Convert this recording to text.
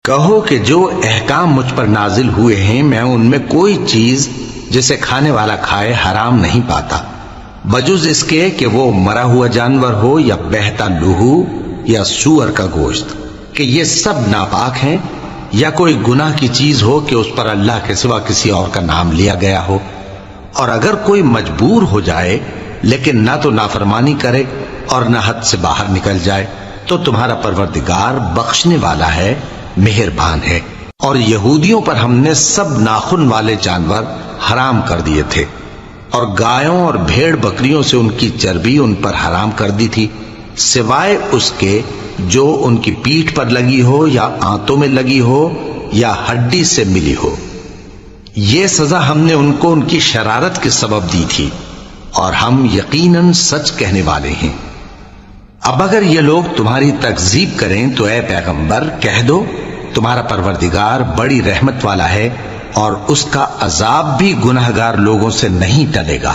کہو کہ جو احکام مجھ پر نازل ہوئے ہیں میں ان میں کوئی چیز جسے کھانے والا کھائے حرام نہیں پاتا، بجز اس کے کہ وہ مرا ہوا جانور ہو یا بہتا لہو یا سور کا گوشت، کہ یہ سب ناپاک ہیں، یا کوئی گناہ کی چیز ہو کہ اس پر اللہ کے سوا کسی اور کا نام لیا گیا ہو۔ اور اگر کوئی مجبور ہو جائے لیکن نہ تو نافرمانی کرے اور نہ حد سے باہر نکل جائے تو تمہارا پروردگار بخشنے والا ہے، مہربان ہے۔ اور یہودیوں پر ہم نے سب ناخن والے جانور حرام کر دیے تھے، اور گایوں اور بھیڑ بکریوں سے ان کی چربی ان پر حرام کر دی تھی، سوائے اس کے جو ان کی پیٹھ پر لگی ہو یا آنتوں میں لگی ہو یا ہڈی سے ملی ہو۔ یہ سزا ہم نے ان کو ان کی شرارت کے سبب دی تھی، اور ہم یقیناً سچ کہنے والے ہیں۔ اب اگر یہ لوگ تمہاری تکذیب کریں تو اے پیغمبر کہہ دو تمہارا پروردگار بڑی رحمت والا ہے، اور اس کا عذاب بھی گناہگار لوگوں سے نہیں ٹلے گا۔